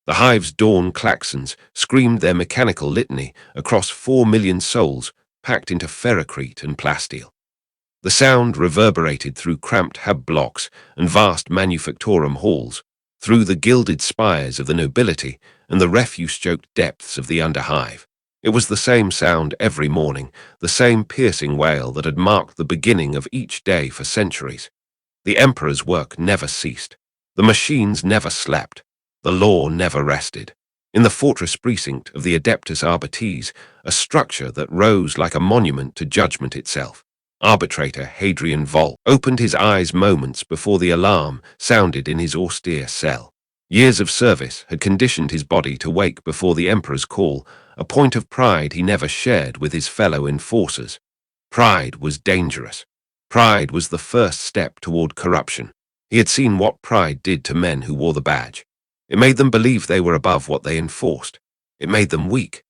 The hive's dawn klaxons screamed their mechanical litany across 4 million souls packed into ferrocrete and plasteel. The sound reverberated through cramped hab blocks and vast manufactorum halls, through the gilded spires of the nobility and the refuse-choked depths of the underhive. It was the same sound every morning, the same piercing wail that had marked the beginning of each day for centuries. The Emperor's work never ceased. The machines never slept. The law never rested. In the fortress precinct of the Adeptus Arbites, a structure that rose like a monument to judgment itself, arbitrator Hadrian Vol opened his eyes moments before the alarm sounded in his austere cell. Years of service had conditioned his body to wake before the Emperor's call, a point of pride he never shared with his fellow enforcers. Pride was dangerous. Pride was the first step toward corruption. He had seen what pride did to men who wore the badge. It made them believe they were above what they enforced. It made them weak.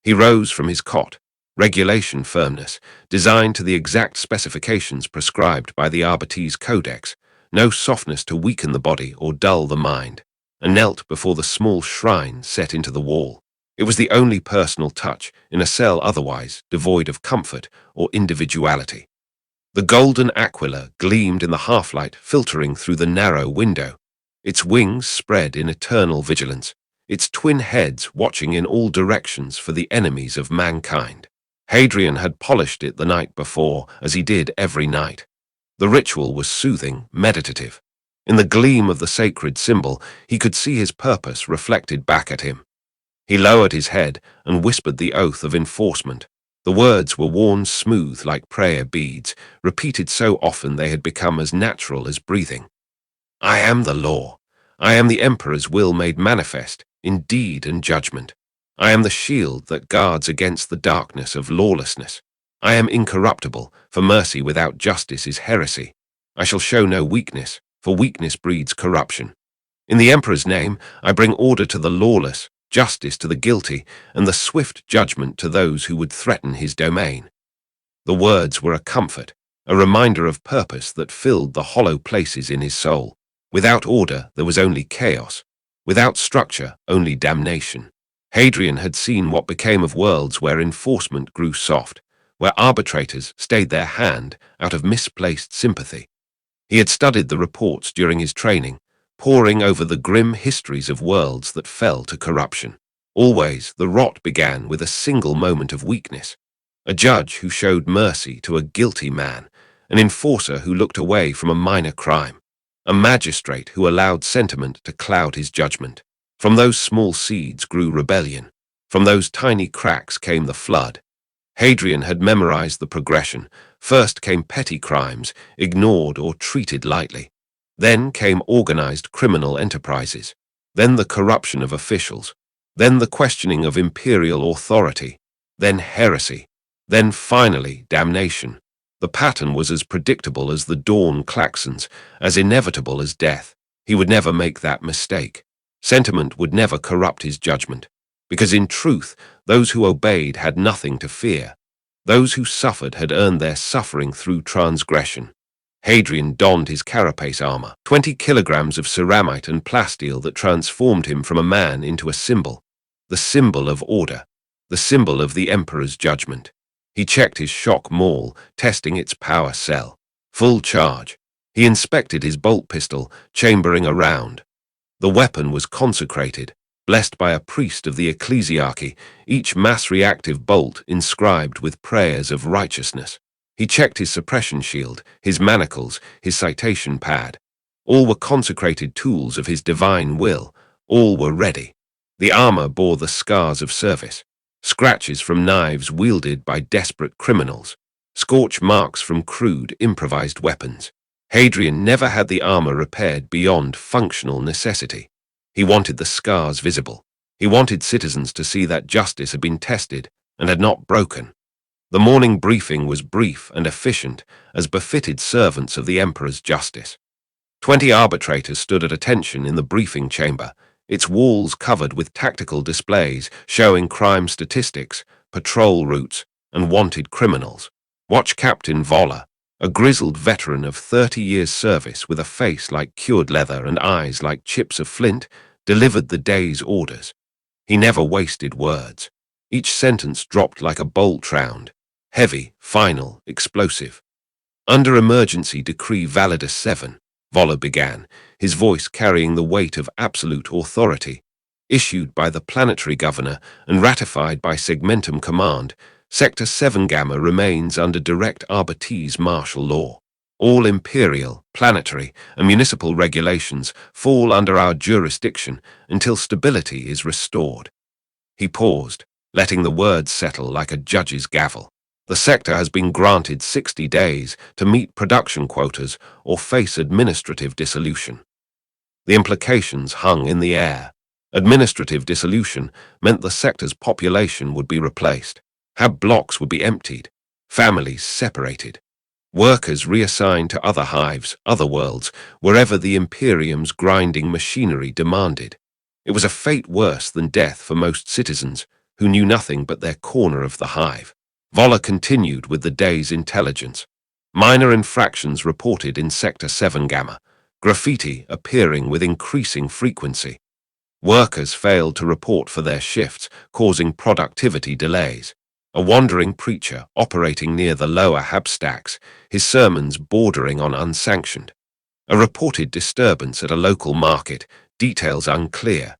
He rose from his cot, regulation firmness, designed to the exact specifications prescribed by the Arbites Codex, no softness to weaken the body or dull the mind, and knelt before the small shrine set into the wall. It was the only personal touch in a cell otherwise devoid of comfort or individuality. The golden aquila gleamed in the half-light filtering through the narrow window, its wings spread in eternal vigilance, its twin heads watching in all directions for the enemies of mankind. Hadrian had polished it the night before, as he did every night. The ritual was soothing, meditative. In the gleam of the sacred symbol, he could see his purpose reflected back at him. He lowered his head and whispered the oath of enforcement. The words were worn smooth like prayer beads, repeated so often they had become as natural as breathing. I am the law. I am the Emperor's will made manifest in deed and judgment. I am the shield that guards against the darkness of lawlessness. I am incorruptible, for mercy without justice is heresy. I shall show no weakness, for weakness breeds corruption. In the Emperor's name, I bring order to the lawless, justice to the guilty, and the swift judgment to those who would threaten his domain. The words were a comfort, a reminder of purpose that filled the hollow places in his soul. Without order, there was only chaos. Without structure, only damnation. Hadrian had seen what became of worlds where enforcement grew soft, where arbitrators stayed their hand out of misplaced sympathy. He had studied the reports during his training, poring over the grim histories of worlds that fell to corruption. Always, the rot began with a single moment of weakness. A judge who showed mercy to a guilty man, an enforcer who looked away from a minor crime, a magistrate who allowed sentiment to cloud his judgment. From those small seeds grew rebellion. From those tiny cracks came the flood. Hadrian had memorized the progression. First came petty crimes, ignored or treated lightly. Then came organized criminal enterprises. Then the corruption of officials. Then the questioning of imperial authority. Then heresy. Then finally damnation. The pattern was as predictable as the dawn klaxons, as inevitable as death. He would never make that mistake. Sentiment would never corrupt his judgment, because in truth, those who obeyed had nothing to fear. Those who suffered had earned their suffering through transgression. Hadrian donned his carapace armor, 20 kilograms of ceramite and plasteel that transformed him from a man into a symbol, the symbol of order, the symbol of the Emperor's judgment. He checked his shock maul, testing its power cell. Full charge. He inspected his bolt pistol, chambering a round. The weapon was consecrated, blessed by a priest of the ecclesiarchy, each mass-reactive bolt inscribed with prayers of righteousness. He checked his suppression shield, his manacles, his citation pad. All were consecrated tools of his divine will. All were ready. The armor bore the scars of service, scratches from knives wielded by desperate criminals, scorch marks from crude, improvised weapons. Hadrian never had the armor repaired beyond functional necessity. He wanted the scars visible. He wanted citizens to see that justice had been tested and had not broken. The morning briefing was brief and efficient, as befitted servants of the Emperor's justice. 20 arbitrators stood at attention in the briefing chamber, its walls covered with tactical displays showing crime statistics, patrol routes, and wanted criminals. Watch Captain Voller, a grizzled veteran of 30 years' service with a face like cured leather and eyes like chips of flint, delivered the day's orders. He never wasted words. Each sentence dropped like a bolt round, heavy, final, explosive. Under Emergency Decree Validus 7, Voller began, his voice carrying the weight of absolute authority. Issued by the planetary governor and ratified by Segmentum Command, Sector 7 Gamma remains under direct Arbites martial law. All imperial, planetary, and municipal regulations fall under our jurisdiction until stability is restored. He paused, letting the words settle like a judge's gavel. The sector has been granted 60 days to meet production quotas or face administrative dissolution. The implications hung in the air. Administrative dissolution meant the sector's population would be replaced. Hab blocks would be emptied, families separated, workers reassigned to other hives, other worlds, wherever the Imperium's grinding machinery demanded. It was a fate worse than death for most citizens, who knew nothing but their corner of the hive. Voller continued with the day's intelligence. Minor infractions reported in Sector 7 Gamma, graffiti appearing with increasing frequency. Workers failed to report for their shifts, causing productivity delays. A wandering preacher operating near the lower hab stacks, his sermons bordering on unsanctioned. A reported disturbance at a local market, details unclear.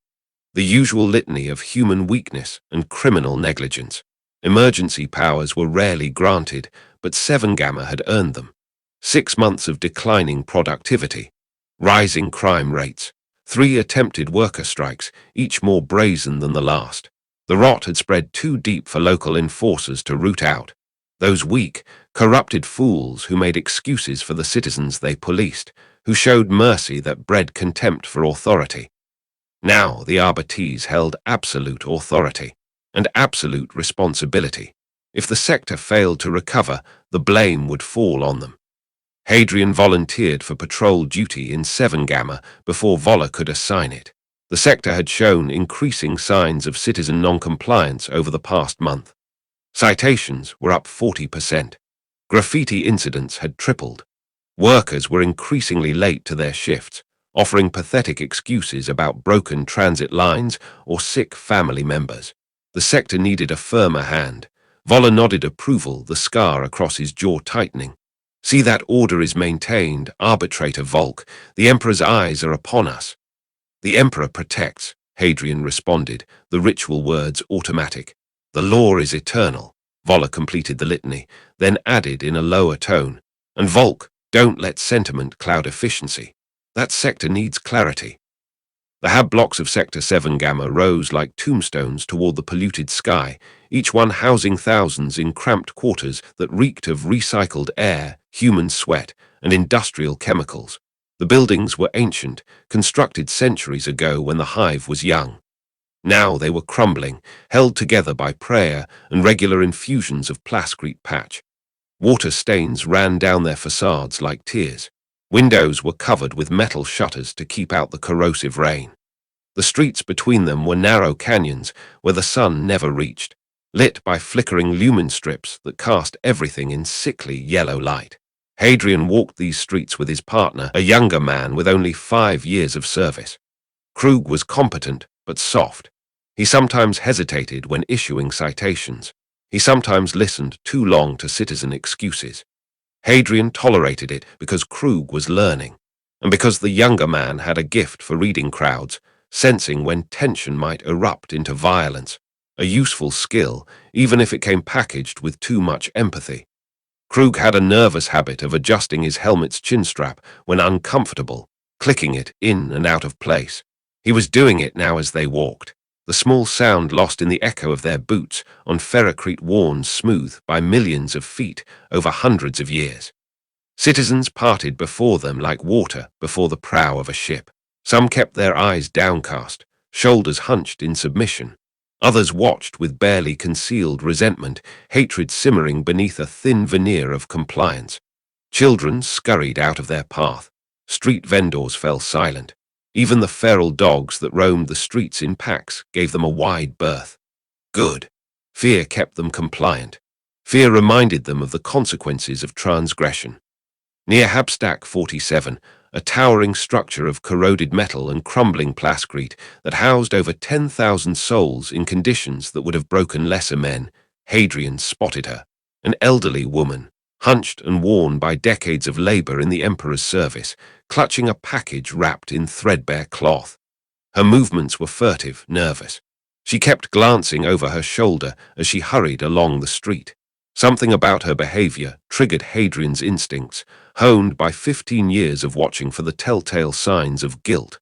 The usual litany of human weakness and criminal negligence. Emergency powers were rarely granted, but 7 Gamma had earned them. 6 months of declining productivity, rising crime rates, 3 attempted worker strikes, each more brazen than the last. The rot had spread too deep for local enforcers to root out. Those weak, corrupted fools who made excuses for the citizens they policed, who showed mercy that bred contempt for authority. Now the Arbites held absolute authority and absolute responsibility. If the sector failed to recover, the blame would fall on them. Hadrian volunteered for patrol duty in 7 Gamma before Voller could assign it. The sector had shown increasing signs of citizen non-compliance over the past month. Citations were up 40%. Graffiti incidents had tripled. Workers were increasingly late to their shifts, offering pathetic excuses about broken transit lines or sick family members. The sector needed a firmer hand. Voller nodded approval, the scar across his jaw tightening. See that order is maintained, Arbitrator Volk. The Emperor's eyes are upon us. The Emperor protects, Hadrian responded, the ritual words automatic. The law is eternal. Voller completed the litany, then added in a lower tone. And Volk, don't let sentiment cloud efficiency. That sector needs clarity. The hab blocks of Sector 7 Gamma rose like tombstones toward the polluted sky, each one housing thousands in cramped quarters that reeked of recycled air, human sweat, and industrial chemicals. The buildings were ancient, constructed centuries ago when the hive was young. Now they were crumbling, held together by prayer and regular infusions of plascrete patch. Water stains ran down their facades like tears. Windows were covered with metal shutters to keep out the corrosive rain. The streets between them were narrow canyons where the sun never reached, lit by flickering lumen strips that cast everything in sickly yellow light. Hadrian walked these streets with his partner, a younger man with only 5 years of service. Krug was competent but soft. He sometimes hesitated when issuing citations. He sometimes listened too long to citizen excuses. Hadrian tolerated it because Krug was learning, and because the younger man had a gift for reading crowds, sensing when tension might erupt into violence, a useful skill, even if it came packaged with too much empathy. Krug had a nervous habit of adjusting his helmet's chin strap when uncomfortable, clicking it in and out of place. He was doing it now as they walked, the small sound lost in the echo of their boots on ferrocrete worn smooth by millions of feet over hundreds of years. Citizens parted before them like water before the prow of a ship. Some kept their eyes downcast, shoulders hunched in submission. Others watched with barely concealed resentment, hatred simmering beneath a thin veneer of compliance. Children scurried out of their path. Street vendors fell silent. Even the feral dogs that roamed the streets in packs gave them a wide berth. Good. Fear kept them compliant. Fear reminded them of the consequences of transgression. Near Habstack 47, a towering structure of corroded metal and crumbling plascrete that housed over 10,000 souls in conditions that would have broken lesser men. Hadrian spotted her, an elderly woman, hunched and worn by decades of labor in the emperor's service, clutching a package wrapped in threadbare cloth. Her movements were furtive, nervous. She kept glancing over her shoulder as she hurried along the street. Something about her behavior triggered Hadrian's instincts, honed by 15 years of watching for the telltale signs of guilt.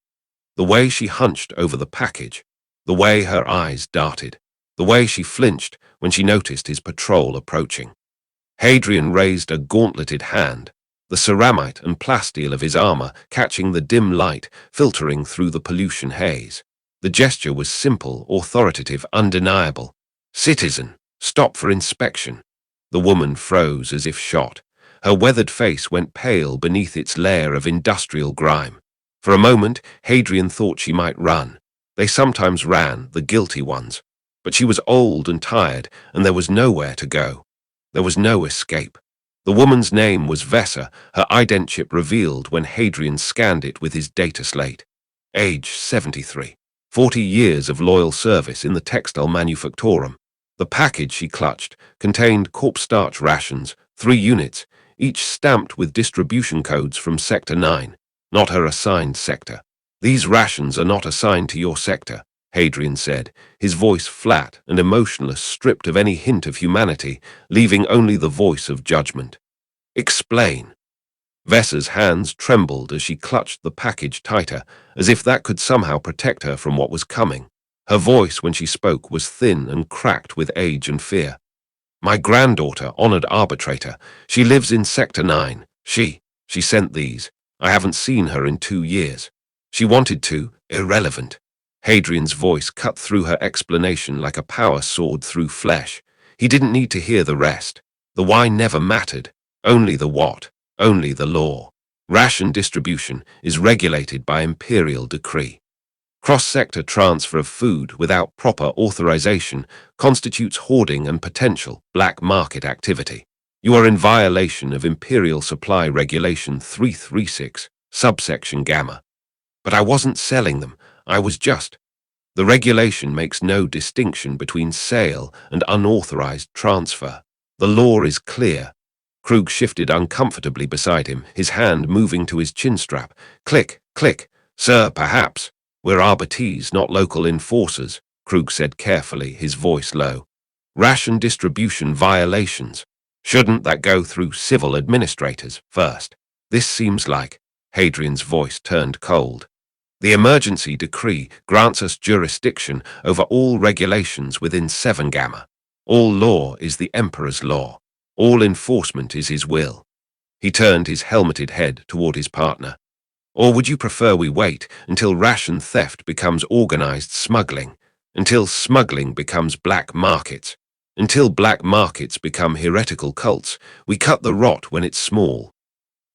The way she hunched over the package, the way her eyes darted, the way she flinched when she noticed his patrol approaching. Hadrian raised a gauntleted hand, the ceramite and plasteel of his armor catching the dim light filtering through the pollution haze. The gesture was simple, authoritative, undeniable. "Citizen, stop for inspection." The woman froze as if shot. Her weathered face went pale beneath its layer of industrial grime. For a moment, Hadrian thought she might run. They sometimes ran, the guilty ones. But she was old and tired, and there was nowhere to go. There was no escape. The woman's name was Vessa, her identchip revealed when Hadrian scanned it with his data slate. Age 73. 40 years of loyal service in the textile manufactorum. The package she clutched contained corpstarch rations, 3 units, each stamped with distribution codes from Sector 9, not her assigned sector. "These rations are not assigned to your sector," Hadrian said, his voice flat and emotionless, stripped of any hint of humanity, leaving only the voice of judgment. "Explain." Vessa's hands trembled as she clutched the package tighter, as if that could somehow protect her from what was coming. Her voice, when she spoke, was thin and cracked with age and fear. "My granddaughter, honored arbitrator. She lives in Sector 9. She sent these. I haven't seen her in 2 years. She wanted to. Irrelevant." Hadrian's voice cut through her explanation like a power sword through flesh. He didn't need to hear the rest. The why never mattered. Only the what. Only the law. Ration distribution is regulated by imperial decree. Cross-sector transfer of food without proper authorization constitutes hoarding and potential black market activity. You are in violation of Imperial Supply Regulation 336, subsection Gamma. "But I wasn't selling them. I was just..." The regulation makes no distinction between sale and unauthorized transfer. The law is clear. Krug shifted uncomfortably beside him, his hand moving to his chin strap. "Click, click. Sir, perhaps. We're Arbites, not local enforcers," Krug said carefully, his voice low. "Ration distribution violations. Shouldn't that go through civil administrators first? This seems like..." Hadrian's voice turned cold. "The emergency decree grants us jurisdiction over all regulations within 7 Gamma. All law is the Emperor's law. All enforcement is his will." He turned his helmeted head toward his partner. "Or would you prefer we wait until ration theft becomes organized smuggling, until smuggling becomes black markets, until black markets become heretical cults? We cut the rot when it's small."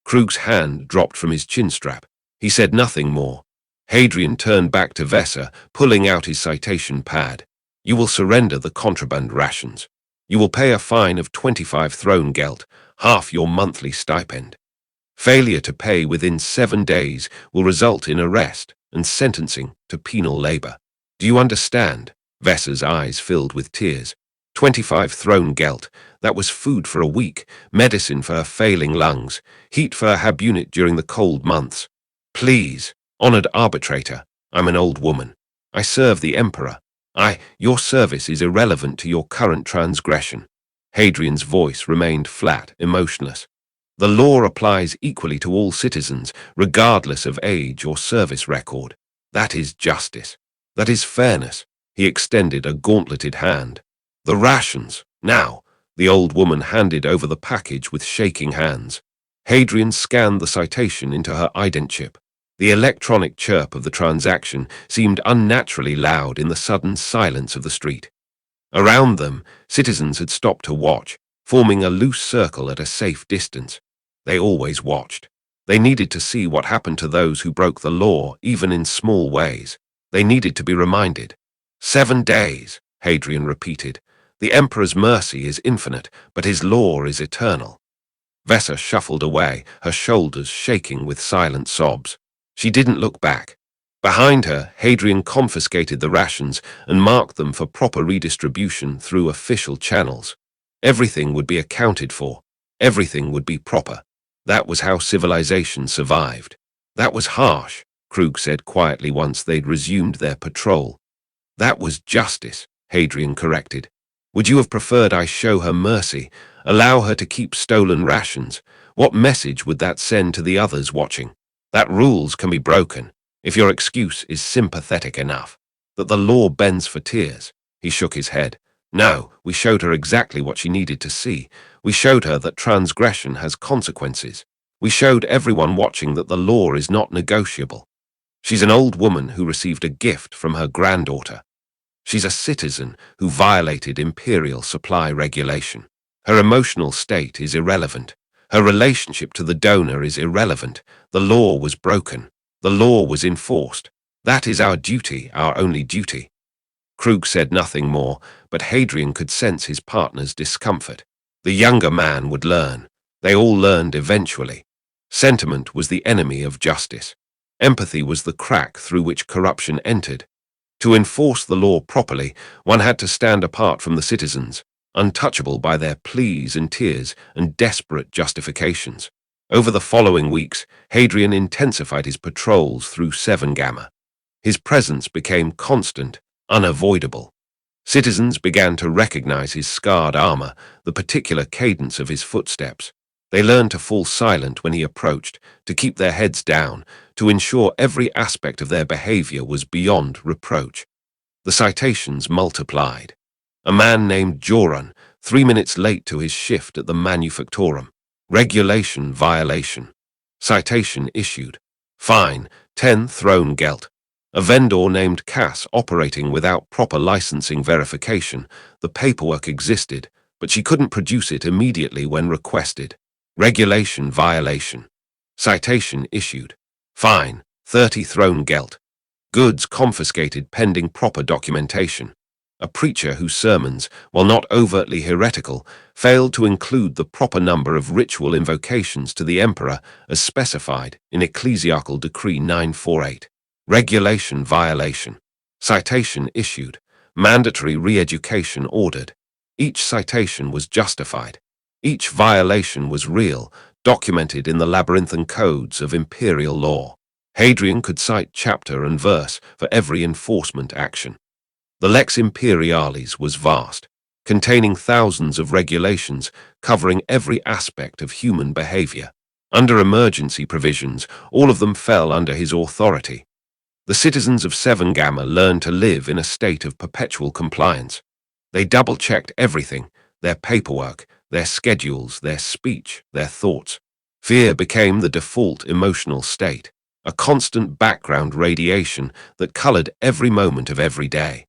Krug's hand dropped from his chin strap. He said nothing more. Hadrian turned back to Vessa, pulling out his citation pad. "You will surrender the contraband rations. You will pay a fine of 25 throne geld, half your monthly stipend. Failure to pay within 7 days will result in arrest and sentencing to penal labor. Do you understand?" Vessa's eyes filled with tears. 25 throne geld. That was food for a week, medicine for her failing lungs, heat for her hab unit during the cold months. "Please, honored arbitrator, I'm an old woman. I serve the Emperor. Your service is irrelevant to your current transgression." Hadrian's voice remained flat, emotionless. "The law applies equally to all citizens, regardless of age or service record. That is justice. That is fairness." He extended a gauntleted hand. "The rations, now." The old woman handed over the package with shaking hands. Hadrian scanned the citation into her identchip. The electronic chirp of the transaction seemed unnaturally loud in the sudden silence of the street. Around them, citizens had stopped to watch, forming a loose circle at a safe distance. They always watched. They needed to see what happened to those who broke the law, even in small ways. They needed to be reminded. 7 days, Hadrian repeated. "The Emperor's mercy is infinite, but his law is eternal." Vessa shuffled away, her shoulders shaking with silent sobs. She didn't look back. Behind her, Hadrian confiscated the rations and marked them for proper redistribution through official channels. Everything would be accounted for. Everything would be proper. That was how civilization survived. That was harsh, Krug said quietly once they'd resumed their patrol. That was justice, Hadrian corrected. Would you have preferred I show her mercy, allow her to keep stolen rations? What message would that send to the others watching? That rules can be broken, if your excuse is sympathetic enough. That the law bends for tears. He shook his head. No, we showed her exactly what she needed to see. We showed her that transgression has consequences. We showed everyone watching that the law is not negotiable. She's an old woman who received a gift from her granddaughter. She's a citizen who violated imperial supply regulation. Her emotional state is irrelevant. Her relationship to the donor is irrelevant. The law was broken. The law was enforced. That is our duty, our only duty. Krug said nothing more, but Hadrian could sense his partner's discomfort. The younger man would learn. They all learned eventually. Sentiment was the enemy of justice. Empathy was the crack through which corruption entered. To enforce the law properly, one had to stand apart from the citizens, untouchable by their pleas and tears and desperate justifications. Over the following weeks, Hadrian intensified his patrols through 7 Gamma. His presence became constant, unavoidable. Citizens began to recognize his scarred armor, the particular cadence of his footsteps. They learned to fall silent when he approached, to keep their heads down, to ensure every aspect of their behavior was beyond reproach. The citations multiplied. A man named Joran, 3 minutes late to his shift at the manufactorum. Regulation violation. Citation issued. Fine, 10 thrown gelt. A vendor named Cass operating without proper licensing verification. The paperwork existed, but she couldn't produce it immediately when requested. Regulation violation. Citation issued. Fine, 30 thrown gelt. Goods confiscated pending proper documentation. A preacher whose sermons, while not overtly heretical, failed to include the proper number of ritual invocations to the emperor as specified in Ecclesiastical Decree 948. Regulation violation. Citation issued. Mandatory re-education ordered. Each citation was justified. Each violation was real, documented in the labyrinthine codes of imperial law. Hadrian could cite chapter and verse for every enforcement action. The Lex Imperialis was vast, containing thousands of regulations covering every aspect of human behavior. Under emergency provisions, all of them fell under his authority. The citizens of 7 Gamma learned to live in a state of perpetual compliance. They double-checked everything, their paperwork, their schedules, their speech, their thoughts. Fear became the default emotional state, a constant background radiation that colored every moment of every day.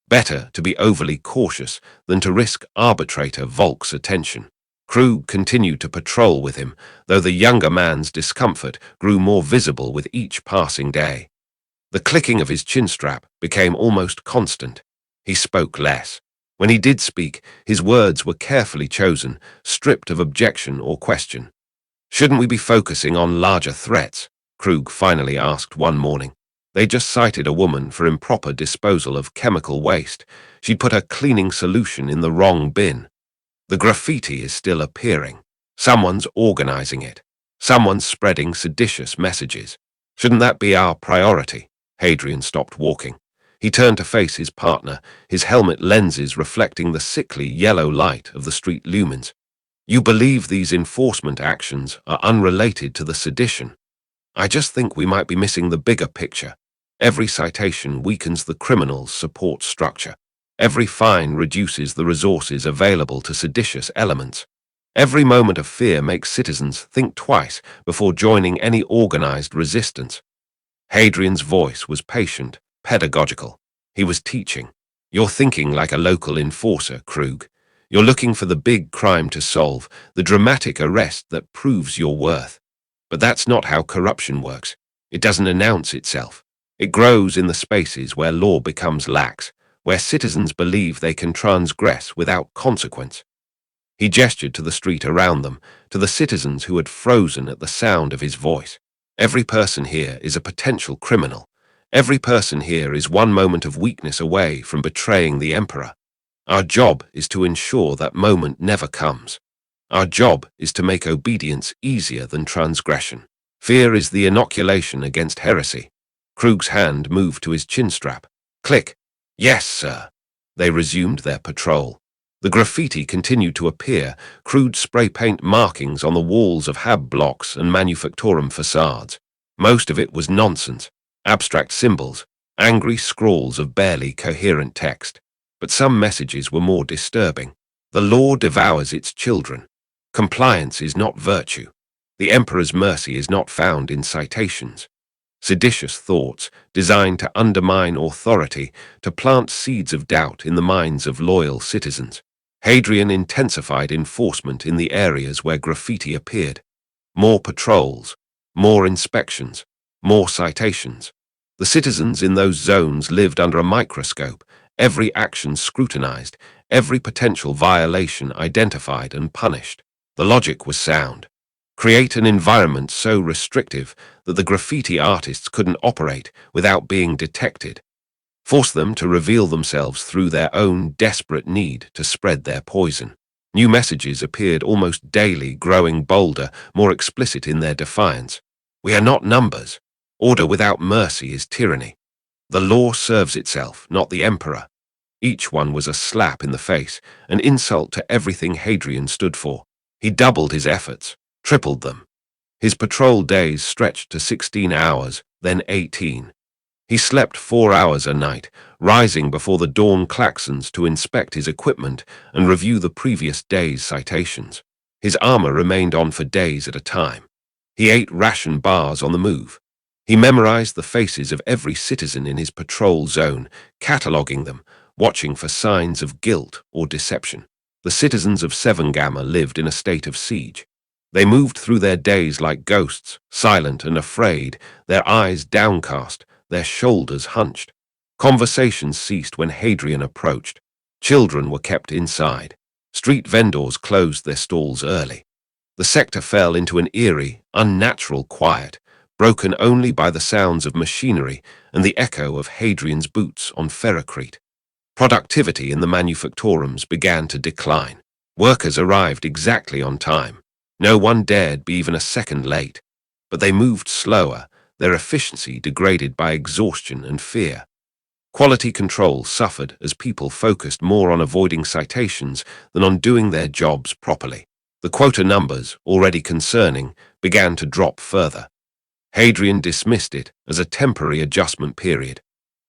Better to be overly cautious than to risk arbitrator Volk's attention. Krug continued to patrol with him, though the younger man's discomfort grew more visible with each passing day. The clicking of his chin strap became almost constant. He spoke less. When he did speak, his words were carefully chosen, stripped of objection or question. Shouldn't we be focusing on larger threats? Krug finally asked one morning. They just cited a woman for improper disposal of chemical waste. She'd put her cleaning solution in the wrong bin. The graffiti is still appearing. Someone's organizing it. Someone's spreading seditious messages. Shouldn't that be our priority? Hadrian stopped walking. He turned to face his partner, his helmet lenses reflecting the sickly yellow light of the street lumens. You believe these enforcement actions are unrelated to the sedition? I just think we might be missing the bigger picture. Every citation weakens the criminal's support structure. Every fine reduces the resources available to seditious elements. Every moment of fear makes citizens think twice before joining any organized resistance. Hadrian's voice was patient, pedagogical. He was teaching. You're thinking like a local enforcer, Krug. You're looking for the big crime to solve, the dramatic arrest that proves your worth. But that's not how corruption works. It doesn't announce itself. It grows in the spaces where law becomes lax, where citizens believe they can transgress without consequence. He gestured to the street around them, to the citizens who had frozen at the sound of his voice. Every person here is a potential criminal. Every person here is one moment of weakness away from betraying the Emperor. Our job is to ensure that moment never comes. Our job is to make obedience easier than transgression. Fear is the inoculation against heresy. Krug's hand moved to his chin strap. Click. Yes, sir. They resumed their patrol. The graffiti continued to appear, crude spray paint markings on the walls of hab blocks and manufactorum facades. Most of it was nonsense, abstract symbols, angry scrawls of barely coherent text. But some messages were more disturbing. The law devours its children. Compliance is not virtue. The Emperor's mercy is not found in citations. Seditious thoughts designed to undermine authority, to plant seeds of doubt in the minds of loyal citizens. Hadrian intensified enforcement in the areas where graffiti appeared. More patrols, more inspections, more citations. The citizens in those zones lived under a microscope, every action scrutinized, every potential violation identified and punished. The logic was sound. Create an environment so restrictive that the graffiti artists couldn't operate without being detected. Force them to reveal themselves through their own desperate need to spread their poison. New messages appeared almost daily, growing bolder, more explicit in their defiance. We are not numbers. Order without mercy is tyranny. The law serves itself, not the Emperor. Each one was a slap in the face, an insult to everything Hadrian stood for. He doubled his efforts, tripled them. His patrol days stretched to 16 hours, then 18. He slept 4 hours a night, rising before the dawn klaxons to inspect his equipment and review the previous day's citations. His armor remained on for days at a time. He ate ration bars on the move. He memorized the faces of every citizen in his patrol zone, cataloging them, watching for signs of guilt or deception. The citizens of Seven Gamma lived in a state of siege. They moved through their days like ghosts, silent and afraid, their eyes downcast, their shoulders hunched. Conversations ceased when Hadrian approached. Children were kept inside. Street vendors closed their stalls early. The sector fell into an eerie, unnatural quiet, broken only by the sounds of machinery and the echo of Hadrian's boots on ferrocrete. Productivity in the manufactorums began to decline. Workers arrived exactly on time. No one dared be even a second late. But they moved slower, their efficiency degraded by exhaustion and fear. Quality control suffered as people focused more on avoiding citations than on doing their jobs properly. The quota numbers, already concerning, began to drop further. Hadrian dismissed it as a temporary adjustment period.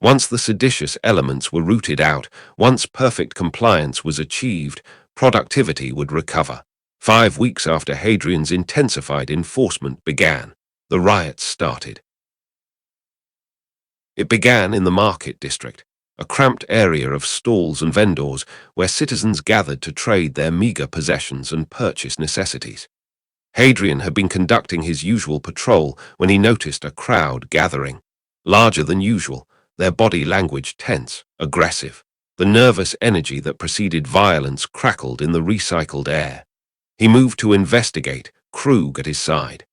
Once the seditious elements were rooted out, once perfect compliance was achieved, productivity would recover. 5 weeks after Hadrian's intensified enforcement began, the riots started. It began in the market district, a cramped area of stalls and vendors where citizens gathered to trade their meager possessions and purchase necessities. Hadrian had been conducting his usual patrol when he noticed a crowd gathering. Larger than usual, their body language tense, aggressive. The nervous energy that preceded violence crackled in the recycled air. He moved to investigate, Krug at his side.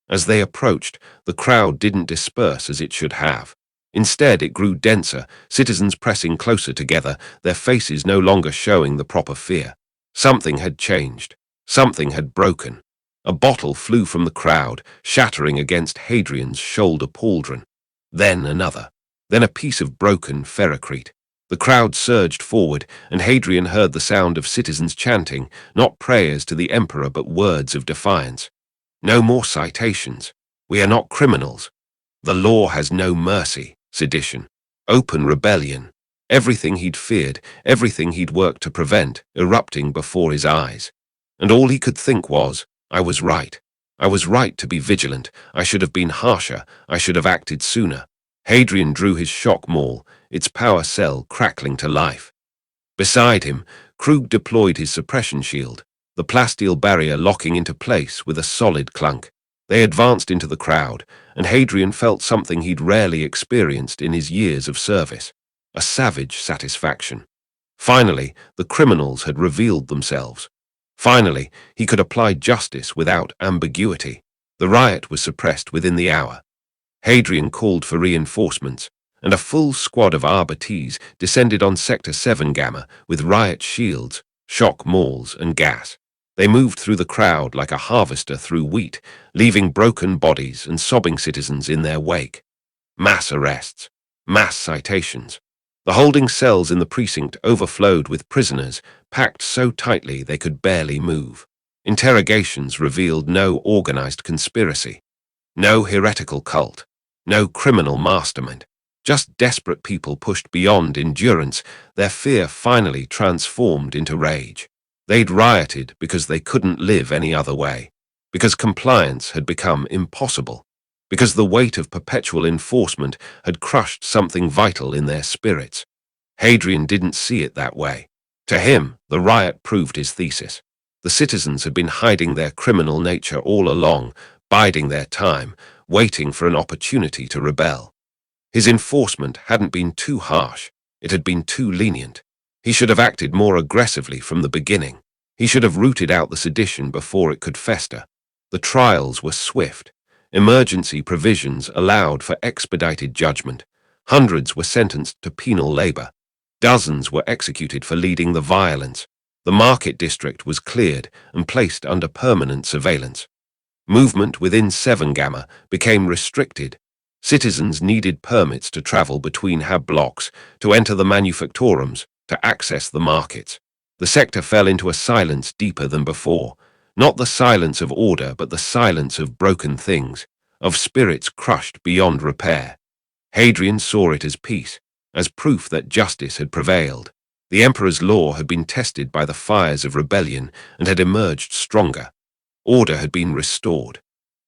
As they approached, the crowd didn't disperse as it should have. Instead, it grew denser, citizens pressing closer together, their faces no longer showing the proper fear. Something had changed. Something had broken. A bottle flew from the crowd, shattering against Hadrian's shoulder pauldron. Then another. Then a piece of broken ferrocrete. The crowd surged forward, and Hadrian heard the sound of citizens chanting, not prayers to the Emperor but words of defiance. No more citations. We are not criminals. The law has no mercy. Sedition. Open rebellion. Everything he'd feared, everything he'd worked to prevent, erupting before his eyes. And all he could think was, I was right. I was right to be vigilant. I should have been harsher. I should have acted sooner. Hadrian drew his shock maul, its power cell crackling to life. Beside him, Krug deployed his suppression shield, the plasteel barrier locking into place with a solid clunk. They advanced into the crowd, and Hadrian felt something he'd rarely experienced in his years of service, a savage satisfaction. Finally, the criminals had revealed themselves. Finally, he could apply justice without ambiguity. The riot was suppressed within the hour. Hadrian called for reinforcements, and a full squad of Arbites descended on Sector 7 Gamma with riot shields, shock mauls, and gas. They moved through the crowd like a harvester through wheat, leaving broken bodies and sobbing citizens in their wake. Mass arrests, mass citations. The holding cells in the precinct overflowed with prisoners, packed so tightly they could barely move. Interrogations revealed no organized conspiracy, no heretical cult, no criminal mastermind. Just desperate people pushed beyond endurance, their fear finally transformed into rage. They'd rioted because they couldn't live any other way, because compliance had become impossible, because the weight of perpetual enforcement had crushed something vital in their spirits. Hadrian didn't see it that way. To him, the riot proved his thesis. The citizens had been hiding their criminal nature all along, biding their time, waiting for an opportunity to rebel. His enforcement hadn't been too harsh, it had been too lenient. He should have acted more aggressively from the beginning. He should have rooted out the sedition before it could fester. The trials were swift. Emergency provisions allowed for expedited judgment. Hundreds were sentenced to penal labor. Dozens were executed for leading the violence. The market district was cleared and placed under permanent surveillance. Movement within 7 Gamma became restricted. Citizens needed permits to travel between hab blocks, to enter the manufactorums, to access the markets. The sector fell into a silence deeper than before, not the silence of order but the silence of broken things, of spirits crushed beyond repair. Hadrian saw it as peace, as proof that justice had prevailed. The emperor's law had been tested by the fires of rebellion and had emerged stronger. Order had been restored.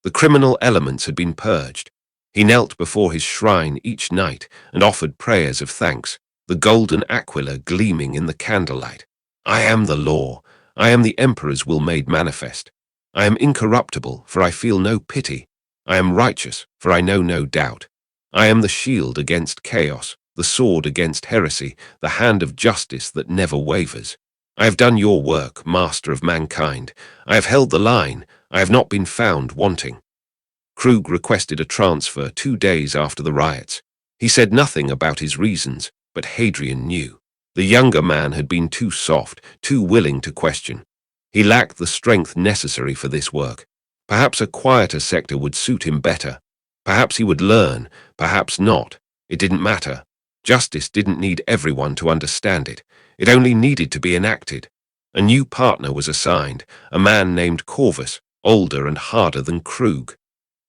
The criminal elements had been purged. He knelt before his shrine each night and offered prayers of thanks, the golden aquila gleaming in the candlelight. I am the law. I am the emperor's will made manifest. I am incorruptible, for I feel no pity. I am righteous, for I know no doubt. I am the shield against chaos, the sword against heresy, the hand of justice that never wavers. I have done your work, master of mankind. I have held the line. I have not been found wanting. Krug requested a transfer 2 days after the riots. He said nothing about his reasons, but Hadrian knew. The younger man had been too soft, too willing to question. He lacked the strength necessary for this work. Perhaps a quieter sector would suit him better. Perhaps he would learn, perhaps not. It didn't matter. Justice didn't need everyone to understand it. It only needed to be enacted. A new partner was assigned, a man named Corvus, older and harder than Krug.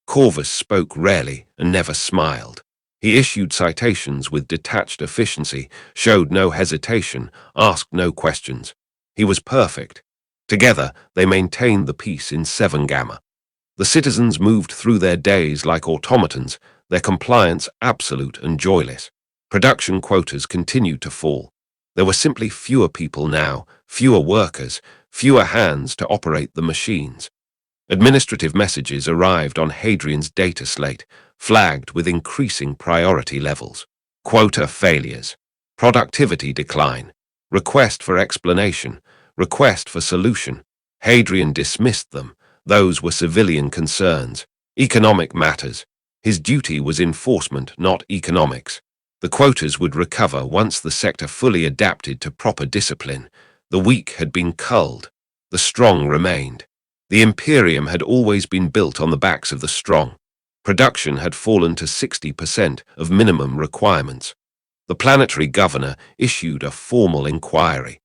Corvus spoke rarely and never smiled. He issued citations with detached efficiency, showed no hesitation, asked no questions. He was perfect. Together, they maintained the peace in 7 Gamma. The citizens moved through their days like automatons, their compliance absolute and joyless. Production quotas continued to fall. There were simply fewer people now, fewer workers, fewer hands to operate the machines. Administrative messages arrived on Hadrian's data slate, flagged with increasing priority levels. Quota failures, productivity decline, request for explanation, request for solution. Hadrian dismissed them. Those were civilian concerns, economic matters. His duty was enforcement, not economics. The quotas would recover once the sector fully adapted to proper discipline. The weak had been culled. The strong remained. The Imperium had always been built on the backs of the strong. Production had fallen to 60% of minimum requirements. The planetary governor issued a formal inquiry.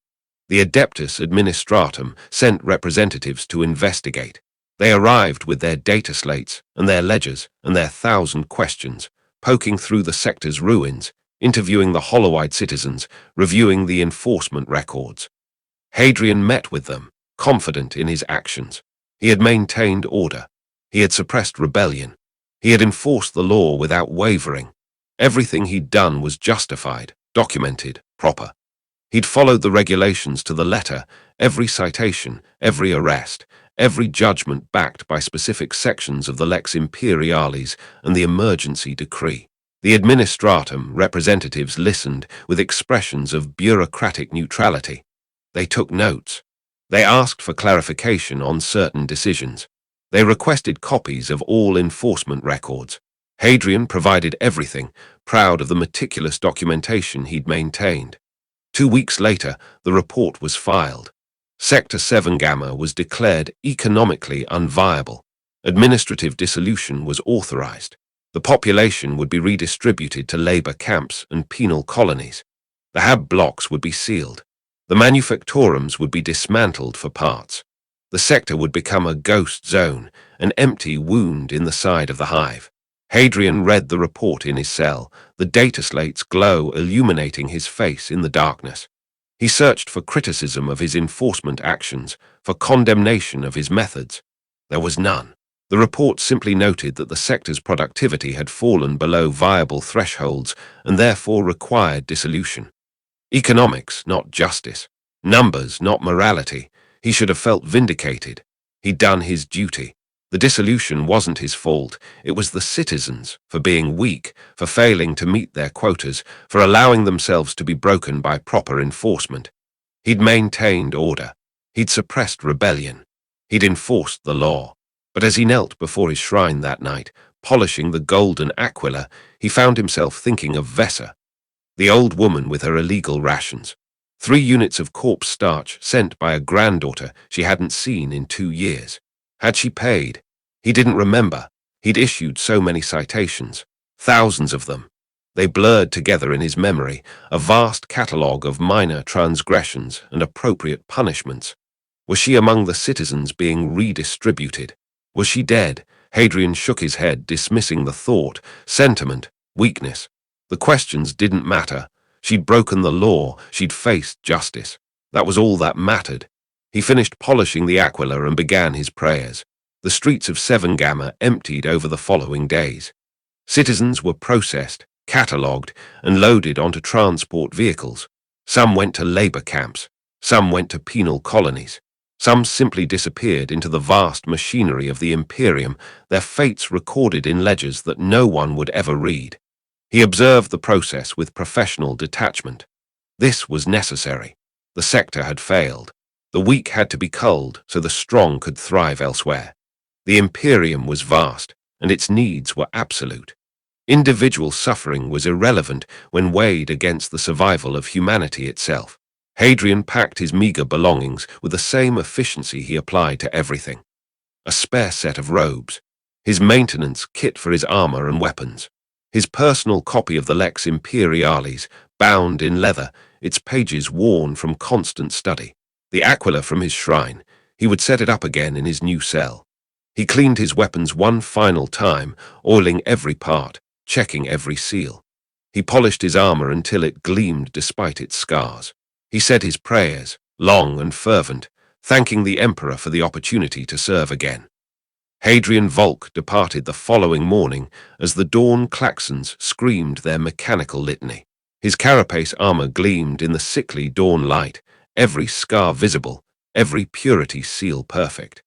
The Adeptus Administratum sent representatives to investigate. They arrived with their data slates and their ledgers and their 1,000 questions, poking through the sector's ruins, interviewing the hollow-eyed citizens, reviewing the enforcement records. Hadrian met with them, confident in his actions. He had maintained order. He had suppressed rebellion. He had enforced the law without wavering. Everything he'd done was justified, documented, proper. He'd followed the regulations to the letter, every citation, every arrest, every judgment backed by specific sections of the Lex Imperialis and the emergency decree. The Administratum representatives listened with expressions of bureaucratic neutrality. They took notes. They asked for clarification on certain decisions. They requested copies of all enforcement records. Hadrian provided everything, proud of the meticulous documentation he'd maintained. 2 weeks later, the report was filed. Sector 7 Gamma was declared economically unviable. Administrative dissolution was authorized. The population would be redistributed to labor camps and penal colonies. The hab blocks would be sealed. The manufactorums would be dismantled for parts. The sector would become a ghost zone, an empty wound in the side of the hive. Hadrian read the report in his cell, the data slate's glow illuminating his face in the darkness. He searched for criticism of his enforcement actions, for condemnation of his methods. There was none. The report simply noted that the sector's productivity had fallen below viable thresholds and therefore required dissolution. Economics, not justice. Numbers, not morality. He should have felt vindicated. He'd done his duty. The dissolution wasn't his fault. It was the citizens, for being weak, for failing to meet their quotas, for allowing themselves to be broken by proper enforcement. He'd maintained order. He'd suppressed rebellion. He'd enforced the law. But as he knelt before his shrine that night, polishing the golden aquila, he found himself thinking of Vessa, the old woman with her illegal rations. 3 units of corpse starch sent by a granddaughter she hadn't seen in 2 years. Had she paid? He didn't remember. He'd issued so many citations, thousands of them. They blurred together in his memory, a vast catalogue of minor transgressions and appropriate punishments. Was she among the citizens being redistributed? Was she dead? Hadrian shook his head, dismissing the thought, sentiment, weakness. The questions didn't matter. She'd broken the law, she'd faced justice. That was all that mattered. He finished polishing the aquila and began his prayers. The streets of 7 Gamma emptied over the following days. Citizens were processed, catalogued, and loaded onto transport vehicles. Some went to labor camps. Some went to penal colonies. Some simply disappeared into the vast machinery of the Imperium, their fates recorded in ledgers that no one would ever read. He observed the process with professional detachment. This was necessary. The sector had failed. The weak had to be culled so the strong could thrive elsewhere. The Imperium was vast, and its needs were absolute. Individual suffering was irrelevant when weighed against the survival of humanity itself. Hadrian packed his meager belongings with the same efficiency he applied to everything. A spare set of robes, his maintenance kit for his armor and weapons, his personal copy of the Lex Imperialis, bound in leather, its pages worn from constant study. The aquila from his shrine. He would set it up again in his new cell. He cleaned his weapons one final time, oiling every part, checking every seal. He polished his armor until it gleamed despite its scars. He said his prayers, long and fervent, thanking the emperor for the opportunity to serve again. Hadrian Volk departed the following morning as the dawn claxons screamed their mechanical litany. His carapace armor gleamed in the sickly dawn light, every scar visible, every purity seal perfect.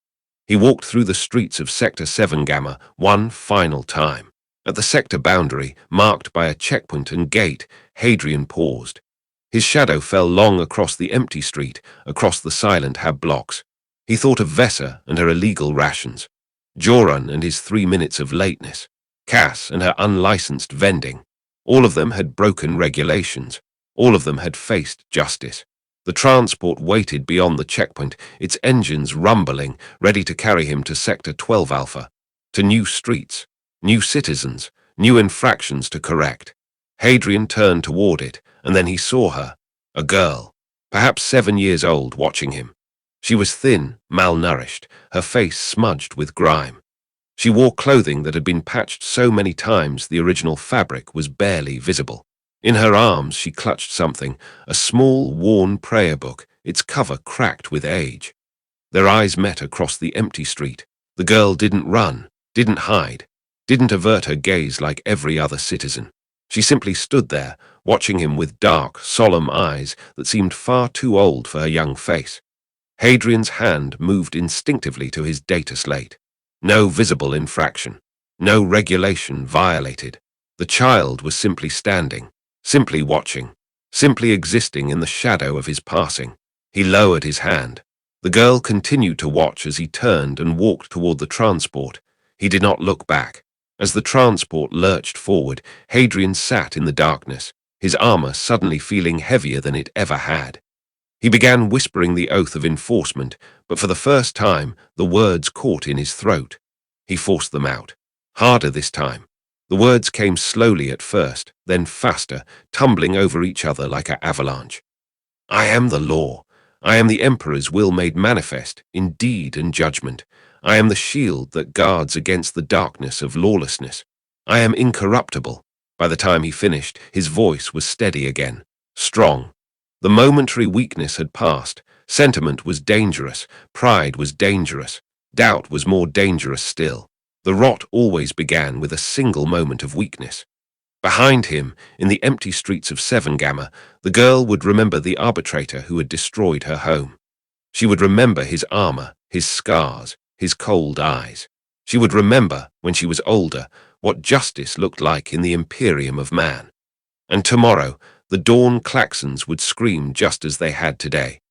He walked through the streets of Sector 7 Gamma one final time. At the sector boundary, marked by a checkpoint and gate, Hadrian paused. His shadow fell long across the empty street, across the silent hab blocks. He thought of Vessa and her illegal rations, Joran and his 3 minutes of lateness, Cass and her unlicensed vending. All of them had broken regulations. All of them had faced justice. The transport waited beyond the checkpoint, its engines rumbling, ready to carry him to Sector 12 Alpha, to new streets, new citizens, new infractions to correct. Hadrian turned toward it, and then he saw her, a girl, perhaps 7 years old, watching him. She was thin, malnourished, her face smudged with grime. She wore clothing that had been patched so many times the original fabric was barely visible. In her arms she clutched something, a small, worn prayer book, its cover cracked with age. Their eyes met across the empty street. The girl didn't run, didn't hide, didn't avert her gaze like every other citizen. She simply stood there, watching him with dark, solemn eyes that seemed far too old for her young face. Hadrian's hand moved instinctively to his data slate. No visible infraction, no regulation violated. The child was simply standing, simply watching, simply existing in the shadow of his passing. He lowered his hand. The girl continued to watch as he turned and walked toward the transport. He did not look back. As the transport lurched forward, Hadrian sat in the darkness, his armor suddenly feeling heavier than it ever had. He began whispering the oath of enforcement, but for the first time, the words caught in his throat. He forced them out. Harder this time. The words came slowly at first, then faster, tumbling over each other like an avalanche. I am the law. I am the Emperor's will made manifest, in deed and judgment. I am the shield that guards against the darkness of lawlessness. I am incorruptible. By the time he finished, his voice was steady again, strong. The momentary weakness had passed. Sentiment was dangerous. Pride was dangerous. Doubt was more dangerous still. The rot always began with a single moment of weakness. Behind him, in the empty streets of Seven Gamma, the girl would remember the arbitrator who had destroyed her home. She would remember his armor, his scars, his cold eyes. She would remember, when she was older, what justice looked like in the Imperium of Man. And tomorrow, the dawn klaxons would scream just as they had today.